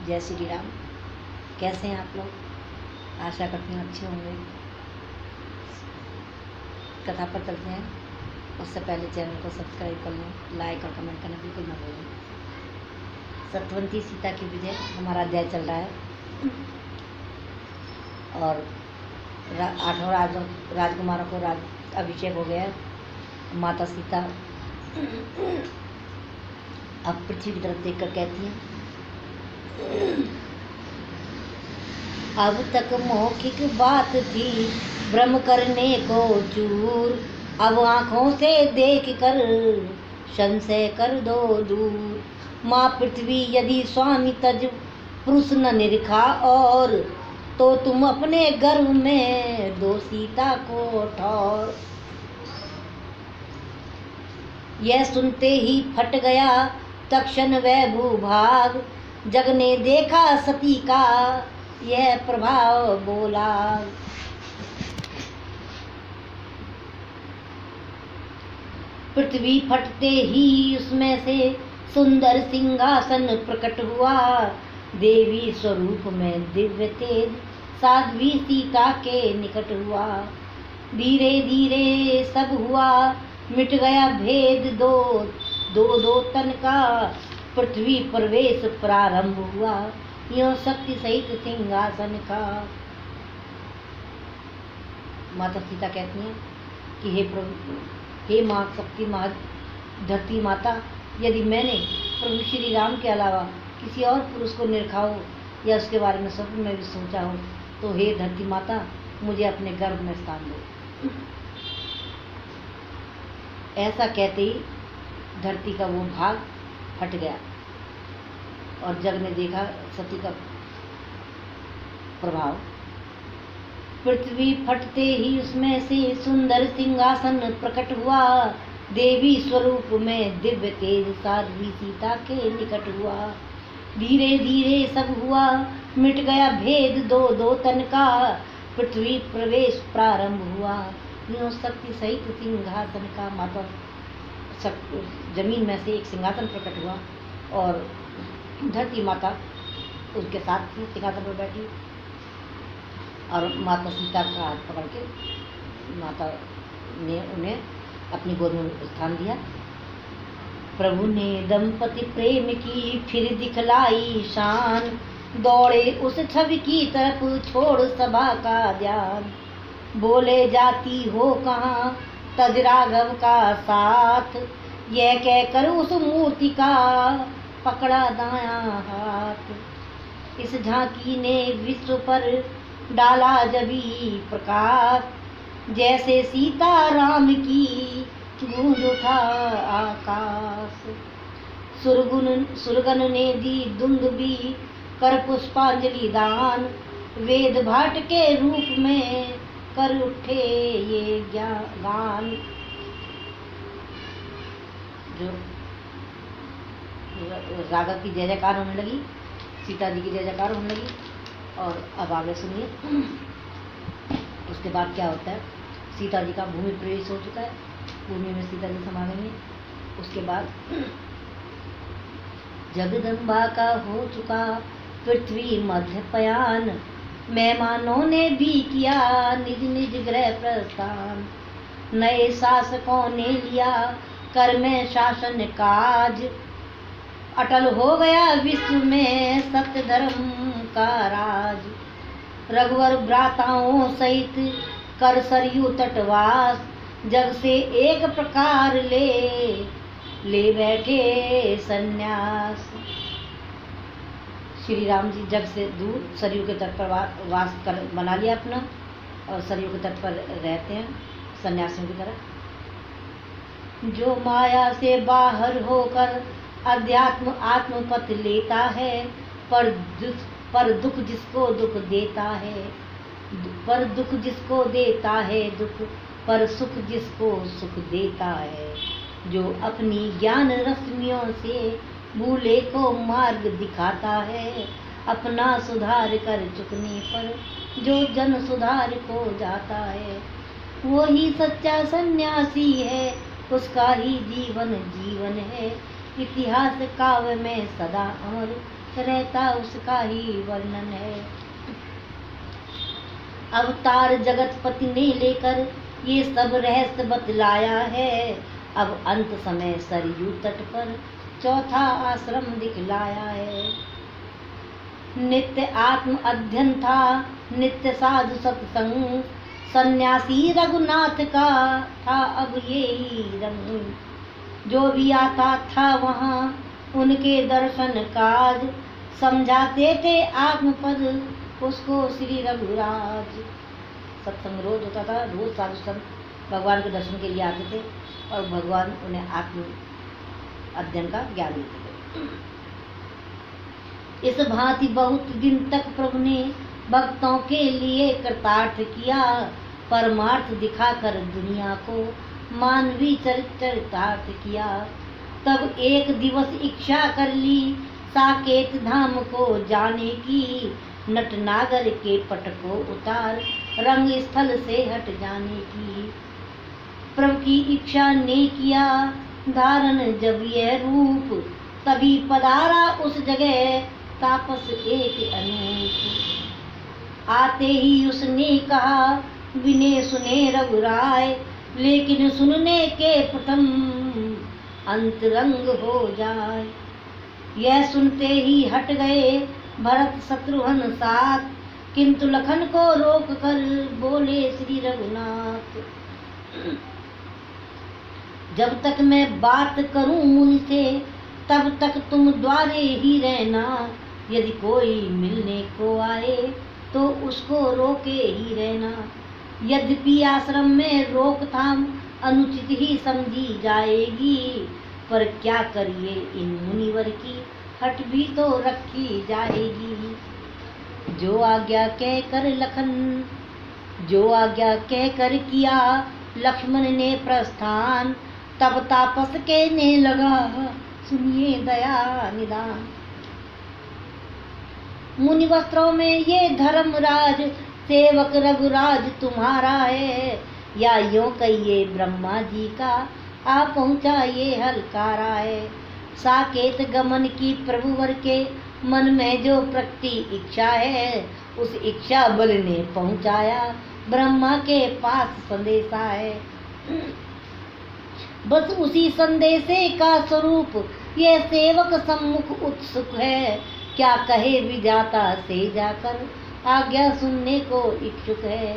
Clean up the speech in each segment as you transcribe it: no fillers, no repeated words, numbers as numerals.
जय श्री राम। कैसे हैं आप लोग? आशा करती हूँ अच्छे होंगे। कथा पर चलते हैं। उससे पहले चैनल को सब्सक्राइब कर लें, लाइक और कमेंट करना बिल्कुल ना भूलें। सत्यवती सीता की विजय हमारा अध्याय चल रहा है और 8 राजकुमारों को अभिषेक हो गया। माता सीता अब पृथ्वी की तरफ देखकर कहती हैं, अब तक मौखिक बात थी भ्रम करने को चूर, अब आँखों से देख कर संशय कर दो दूर। माँ पृथ्वी यदि स्वामी तज पुरुष न निरखा और, तो तुम अपने गर्भ में दो सीता को ठौर। यह सुनते ही फट गया तक्षण वह भूभाग, जग ने देखा सती का यह प्रभाव बोला। पृथ्वी फटते ही उसमें से सुंदर सिंहासन प्रकट हुआ, देवी स्वरूप में दिव्य तेज साध्वी सीता के निकट हुआ। धीरे धीरे सब हुआ मिट गया भेद दो तन का, पृथ्वी प्रवेश प्रारंभ हुआ यों शक्ति सहित सिंहासन का। माता सीता कहती हैं कि हे प्रभु, हे माँ शक्ति माँ धरती माता, यदि मैंने प्रभु श्री राम के अलावा किसी और पुरुष को निरखा हो या उसके बारे में स्वप्न में भी सोचा हो, तो हे धरती माता मुझे अपने गर्भ में स्थान दो। ऐसा कहते ही धरती का वो भाग फट गया और जग ने देखा सती का प्रभाव। पृथ्वी फटते ही उसमें से सुंदर सिंहासन प्रकट हुआ, देवी स्वरूप में दिव्य तेज साध्वी सीता के निकट हुआ। धीरे धीरे सब हुआ मिट गया भेद दो तन का, पृथ्वी प्रवेश प्रारंभ हुआ यों शक्ति सहित सिंहासन का। माता जमीन में से एक सिंहासन प्रकट हुआ और धरती माता उसके साथ थी, सिंहासन पर बैठी और माता सीता का हाथ पकड़ के माता ने उन्हें अपनी गोद में स्थान दिया। प्रभु ने दंपति प्रेम की फिर दिखलाई शान, दौड़े उस छवि की तरफ छोड़ सभा का ध्यान। बोले जाती हो कहाँ तज राघव का साथ, यह कहकर उस मूर्ति का पकड़ा दाया हाथ। इस झांकी ने विश्व पर डाला जबी प्रकाश, जैसे सीता राम की गूंज उठा आकाश। सुरगन ने दी दुंदुबी कर पुष्पांजलि दान, वेद भाट के रूप में कर उठे ये गान। जो राघव की जय जयकार होने लगी, सीता जी की जय जयकार होने लगी। और अब आगे सुनिए उसके बाद क्या होता है। सीता जी का भूमि प्रवेश हो चुका है, भूमि में सीता जी समा गई हैं। उसके बाद जगदम्बा का हो चुका पृथ्वी मध्य पयान, मेहमानों ने भी किया निज निज गृह प्रस्थान। नए शासकों ने लिया कर में शासन काज, अटल हो गया विश्व में सत्य धर्म का राज। रघुवर भ्राताओं सहित कर सरयू तटवास, जग से एक प्रकार ले बैठे संन्यास। श्री राम जी जग से दूर सरयू के तट पर वास कर बना लिया अपना और सरयू के तट पर रहते हैं सन्यासियों की तरह। जो माया से बाहर होकर अध्यात्म आत्मपथ लेता है, पर दुख जिसको दुख देता है, पर दुख जिसको देता है दुख, पर सुख जिसको सुख देता है। जो अपनी ज्ञान रश्मियों से भूले को मार्ग दिखाता है, अपना सुधार कर चुकने पर जो जन सुधार को जाता है। वो ही सच्चा सन्यासी है, उसका ही जीवन जीवन है। इतिहास काव्य में सदा अमर रहता उसका ही वर्णन है। अवतार जगतपति ने लेकर ये सब रहस्य बतलाया है। अब अंत समय सरयू तट पर चौथा आश्रम दिखलाया है। नित्य आत्म अध्ययन था, नित्य साधु सत्संग, सन्यासी रघुनाथ का था अब ये ही रंग। जो भी आता था वहाँ उनके दर्शन काज, समझाते थे आत्मपद उसको श्री रघुराज। सत्संग रोज होता था, रोज साधु संत भगवान के दर्शन के लिए आते थे और भगवान उन्हें आत्म अध्ययन का ज्ञान देते थे। इस भांति बहुत दिन तक प्रभु ने भक्तों के लिए कृतार्थ किया, परमार्थ दिखाकर दुनिया को मानवी चरितार्थ किया। तब एक दिवस इच्छा कर ली साकेत धाम को जाने की, नटनागर के पट को उतार रंग स्थल से हट जाने की। प्रभु की इच्छा ने किया धारण जब यह रूप, तभी पधारा उस जगह तापस एक अनूप। आते ही उसने कहा विने सुने रघुराय, लेकिन सुनने के प्रथम अंतरंग हो जाए। यह सुनते ही हट गए भरत शत्रुघ्न साथ, किंतु लखन को रोक कर बोले श्री रघुनाथ। जब तक मैं बात करूं मुनि से तब तक तुम द्वारे ही रहना, यदि कोई मिलने को आए तो उसको रोके ही रहना। यद्यपि आश्रम में रोकथाम अनुचित ही समझी जाएगी, पर क्या करिए इन मुनिवर की हट भी तो रखी जाएगी। जो आज्ञा कहकर किया लक्ष्मण ने प्रस्थान, तब तापस कहने लगा सुनिए दया निदान। मुनि वस्त्रों में ये धर्मराज सेवक रघुराज तुम्हारा है, या यूं कहिए ब्रह्मा जी का आ पहुँचा ये हलकारा है। साकेत गमन की प्रभुवर के मन में जो प्रकटी इच्छा है, उस इच्छा बल ने पहुँचाया ब्रह्मा के पास संदेशा है। बस उसी संदेशे का स्वरूप ये सेवक सम्मुख उत्सुक है, क्या कहे विधाता से जाकर आज्ञा सुनने को इच्छुक है।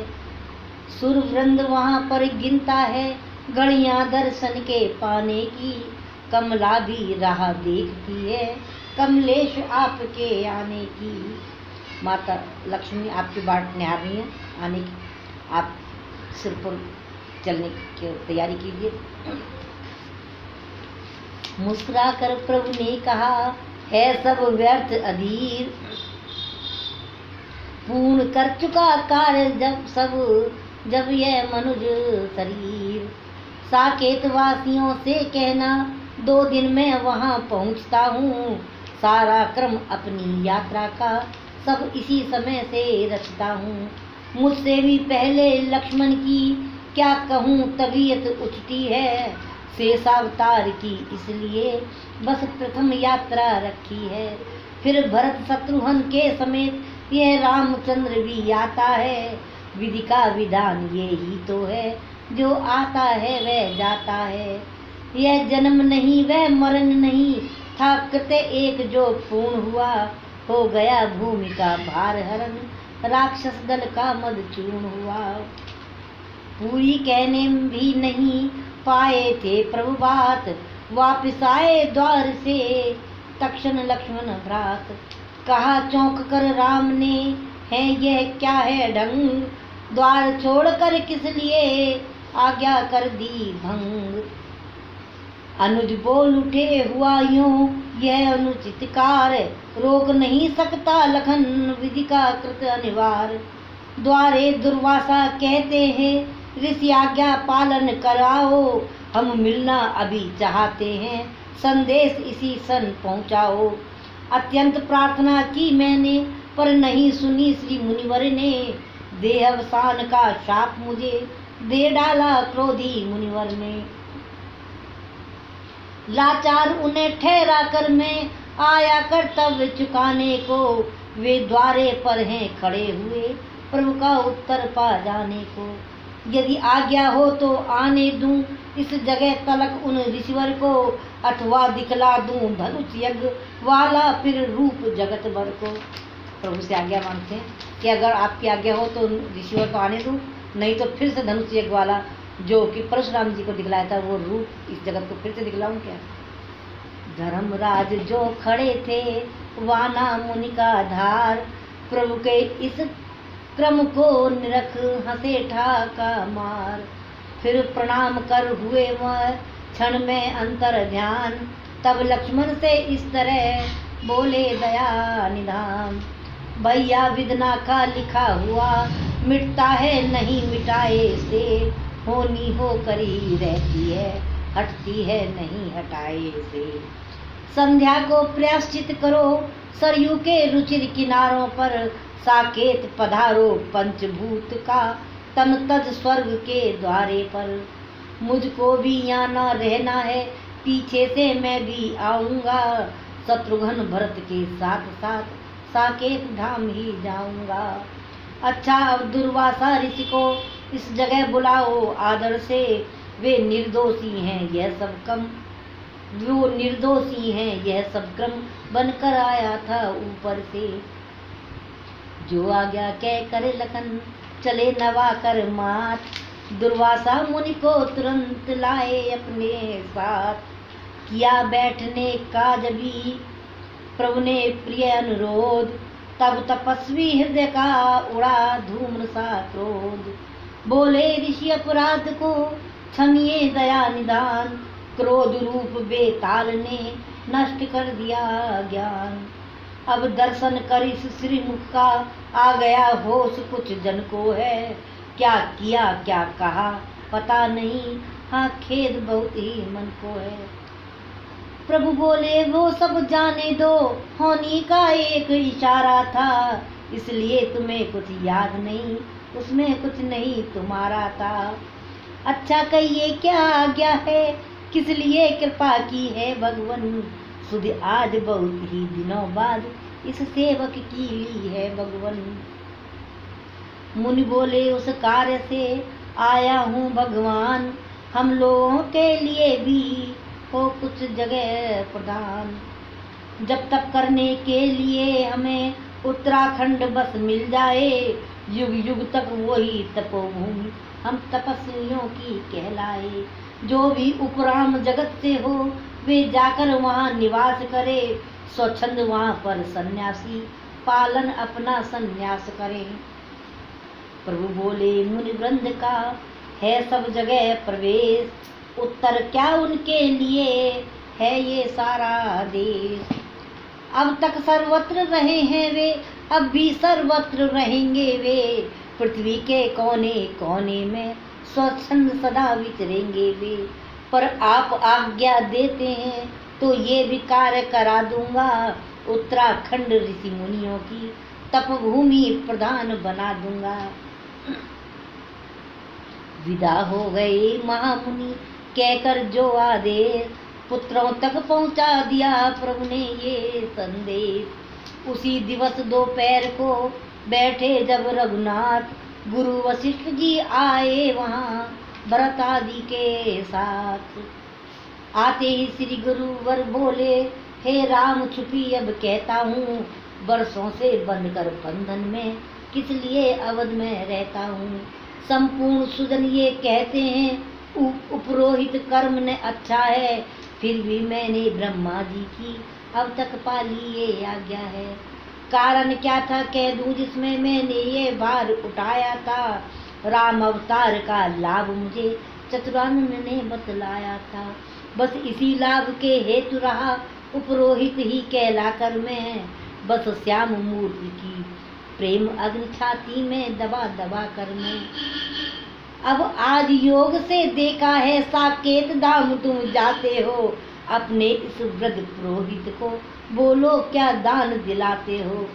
सुर वृंद वहाँ पर गिनता है घड़ियाँ दर्शन के पाने की, कमला भी राह देखती है कमलेश आपके आने की। माता लक्ष्मी आपकी बाट निहार रही है आने की, आप सिर पर चलने की तैयारी कीजिए। मुस्कुरा कर प्रभु ने कहा है सब व्यर्थ अधीर, पूर्ण कर चुका कार्य जब यह मनुज शरीर। साकेत वासियों से कहना 2 दिन में वहाँ पहुँचता हूँ, सारा क्रम अपनी यात्रा का सब इसी समय से रचता हूँ। मुझसे भी पहले लक्ष्मण की क्या कहूँ तबीयत उठती है, शेषावतार की इसलिए बस प्रथम यात्रा रखी है। फिर भरत शत्रुघ्न के समेत यह रामचंद्र भी आता है, विधि का विधान ये ही तो है, जो आता है वह जाता है। यह जन्म नहीं वह मरण नहीं था, कृत्य एक जो पूर्ण हुआ, हो गया भूमि का भार हरण, राक्षस दल का मद चूर्ण हुआ। पूरी कहने भी नहीं पाए थे प्रभु बात, वापिस आए द्वार से तक्षण लक्ष्मण भ्रात। कहा चौंक कर राम ने है यह क्या है ढंग, द्वार छोड़कर किस लिए आज्ञा कर दी भंग। अनुज बोल उठे हुआ यूं यह अनुचित कार्य, रोक नहीं सकता लखन विधि का कृत अनिवार्य। द्वारे दुर्वासा कहते हैं ऋषि आज्ञा पालन कराओ, हम मिलना अभी चाहते हैं संदेश इसी सन पहुँचाओ। अत्यंत प्रार्थना की मैंने पर नहीं सुनी श्री मुनिवर ने, देहावसान का शाप मुझे दे डाला क्रोधी मुनिवर ने। लाचार उन्हें ठहरा कर मैं आया कर्तव्य चुकाने को, वे द्वारे पर हैं खड़े हुए, प्रभु का उत्तर पा जाने को। यदि आज्ञा हो तो आने दूं इस जगह तलक उन ऋषिवर को, अथवा दिखला दूं धनुष यज्ञ वाला फिर रूप जगत भर को। प्रभु से आज्ञा मांगते हैं कि अगर आपकी आज्ञा हो तो ऋषिवर को आने दूं, नहीं तो फिर से धनुष यज्ञ वाला जो कि परशुराम जी को दिखलाया था वो रूप इस जगत को फिर से दिखलाऊं क्या। धर्मराज जो खड़े थे वाना मुनि का धार, प्रभु के इस क्रम को निरख हंसे ठाका मार। फिर प्रणाम कर हुए वह क्षण में अंतर ध्यान, तब लक्ष्मण से इस तरह बोले दया निधान। भैया विदना का लिखा हुआ मिटता है नहीं मिटाए से, होनी हो करी रहती है हटती है नहीं हटाए से। संध्या को प्रायश्चित करो सरयू के रुचिर किनारों पर, साकेत पधारो पंचभूत का तन तज स्वर्ग के द्वारे पर। मुझको भी यहाँ न रहना है पीछे से मैं भी आऊँगा, शत्रुघ्न भरत के साथ साथ साकेत धाम ही जाऊँगा। अच्छा अब दुर्वासा ऋषि को इस जगह बुलाओ आदर से, वे निर्दोषी हैं यह सब कम वो निर्दोषी हैं यह सब क्रम बनकर आया था ऊपर से। जो आज्ञा कह करे लखन चले नवा कर मात, दुर्वासा मुनि को तुरंत लाए अपने साथ। किया बैठने का जभी प्रभु ने प्रिय अनुरोध, तब तपस्वी हृदय का उड़ा धूम्र सा क्रोध। बोले ऋषि अपराध को क्षमिए दया निदान, क्रोध रूप बेताल ने नष्ट कर दिया ज्ञान। अब दर्शन कर इस श्रीमुख का आ गया होश कुछ जन को है, क्या किया क्या कहा पता नहीं हाँ खेद बहुत ही मन को है। प्रभु बोले वो सब जाने दो होनी का एक इशारा था, इसलिए तुम्हें कुछ याद नहीं उसमें कुछ नहीं तुम्हारा था। अच्छा कहिए क्या आज्ञा है किस लिए कृपा की है भगवन, सुध आज बहुत ही दिनों बाद इस सेवक की ली है भगवन। मुनि बोले उस कार्य से आया हूँ भगवान, हम लोगों के लिए भी हो कुछ जगह प्रदान। जब तक करने के लिए हमें उत्तराखंड बस मिल जाए, युग युग तक वही तपोभूमि हम तपस्वियों की कहलाए। जो भी उपराम जगत से हो वे जाकर वहाँ निवास करे, स्वच्छंद वहाँ पर सन्यासी पालन अपना सन्यास करें। प्रभु बोले मुनि वृंद का है सब जगह प्रवेश, उत्तर क्या उनके लिए है ये सारा देश। अब तक सर्वत्र रहे हैं वे अब भी सर्वत्र रहेंगे वे, पृथ्वी के कोने कोने में स्वच्छंद सदा विचरेंगे वे। पर आप आज्ञा देते हैं तो ये भी कार्य करा दूंगा, उत्तराखंड ऋषि मुनियों की तपभूमि प्रधान बना दूंगा। विदा हो गए महामुनि कहकर जो आदेश, पुत्रों तक पहुंचा दिया प्रभु ने ये संदेश। उसी दिवस दोपहर को बैठे जब रघुनाथ, गुरु वशिष्ठ जी आए वहाँ भरत आदि के साथ। आते ही श्री गुरुवर बोले हे राम छुपी अब कहता हूँ, वर्षों से बंद कर बंधन में किस लिए अवध में रहता हूँ। संपूर्ण सुजन ये कहते हैं उपरोहित कर्म ने अच्छा है, फिर भी मैंने ब्रह्मा जी की अब तक पाली ये आज्ञा है। कारण क्या था कह दूं जिसमें मैंने ये भार उठाया था, राम अवतार का लाभ मुझे चतुरानन ने बतलाया था। बस इसी लाभ के हेतु रहा उपरोहित ही कहलाकर मैं, बस श्याम मूर्ति की प्रेम अग्नि छाती में दबा दबा कर मैं। अब आज योग से देखा है साकेत धाम तुम जाते हो, अपने इस वृद्ध पुरोहित को बोलो क्या दान दिलाते हो।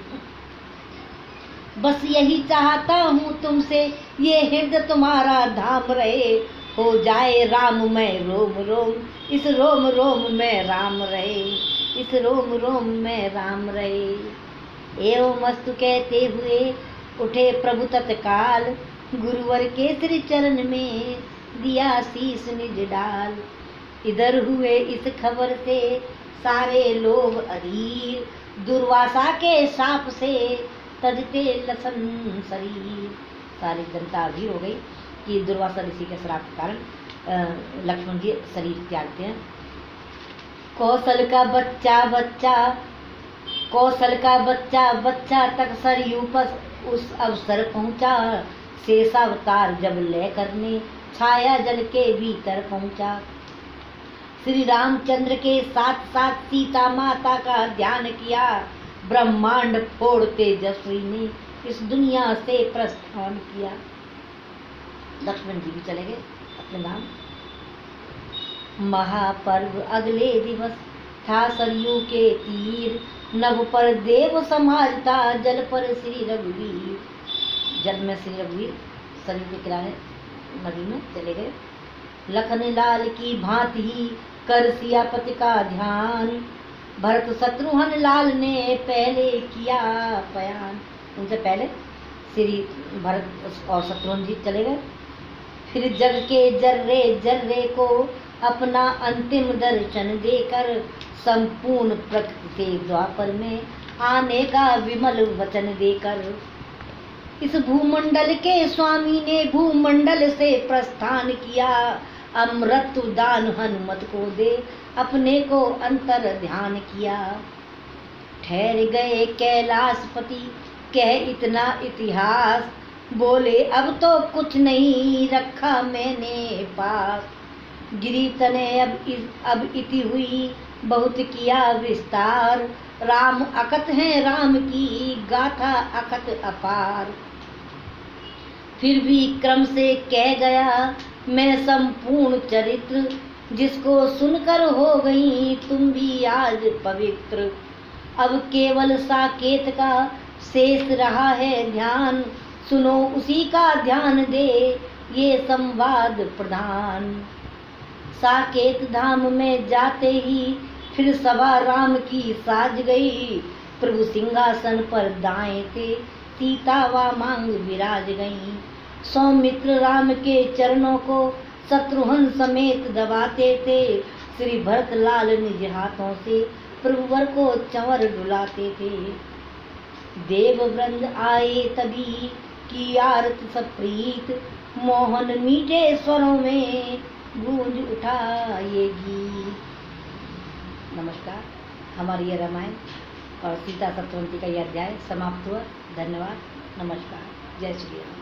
बस यही चाहता हूँ तुमसे ये हृदय तुम्हारा धाम रहे, हो जाए राम में रोम रोम इस रोम रोम में राम रहे। इस रोम रोम में राम रहे। एवं मस्तु कहते हुए उठे प्रभु तत्काल, गुरुवर के श्री चरण में दिया शीस निज डाल। इधर हुए इस खबर से सारे लोग अधीर, दुर्वासा के शाप से तजते लसन शरीर। सारी जनता अधीर हो गई कि दुर्वासा ऋषि के श्राप के कारण लक्ष्मण जी शरीर त्यागते हैं। कौशल का बच्चा बच्चा तक सरयू पर उस अवसर पहुंचा। शेषावतार जब ले करने छाया जल के भीतर पहुंचा। श्री रामचंद्र के साथ साथ सीता माता का ध्यान किया। ब्रह्मांड फोड़ तेजस्वी ने इस दुनिया से प्रस्थान किया। लक्ष्मण जी भी चले गए अपने धाम। महापर्व अगले दिवस था सरयू के तीर, नभ पर देव समाजता जल पर श्री रघुवीर। जल में श्री रघुवीर सरयू के किनारे नदी में चले गए। लखन लाल की भांति कर सियापति का ध्यान, भरत शत्रुघ्न लाल ने पहले किया बयान। उनसे पहले श्री भरत और शत्रुघ्न जी चले गए। फिर जग के जर्रे जर्रे को अपना अंतिम दर्शन देकर संपूर्ण प्रकृति से द्वापर में आने का विमल वचन देकर इस भूमंडल के स्वामी ने भूमंडल से प्रस्थान किया। अमृत दान हनुमत को दे अपने को अंतर ध्यान किया। ठहर गए कैलाशपति कह इतना इतिहास, बोले अब तो कुछ नहीं रखा मैंने पास। गिरी तने अब इति हुई बहुत किया विस्तार, राम अकथ है राम की गाथा अकथ अपार। फिर भी क्रम से कह गया मैं संपूर्ण चरित्र, जिसको सुनकर हो गई तुम भी आज पवित्र। अब केवल साकेत का शेष रहा है ध्यान, सुनो उसी का ध्यान दे ये संवाद प्रधान। साकेत धाम में जाते ही फिर सभा राम की साज गई। प्रभु सिंहासन पर दाएं थे सीता व मांग विराज गई। सौमित्र राम के चरणों को शत्रुघ्न समेत दबाते थे। श्री भरत लाल निज हाथों से प्रभुवर को चंवर डुलाते थे। देववृंद आए तभी की आरत सप्रीत, मोहन मीठे स्वरों में गूंज उठा ये गीत। नमस्कार। हमारी ये रामायण और सीता शत्रुघ्न जी का यह अध्याय समाप्त हुआ। धन्यवाद। नमस्कार। जय श्री राम।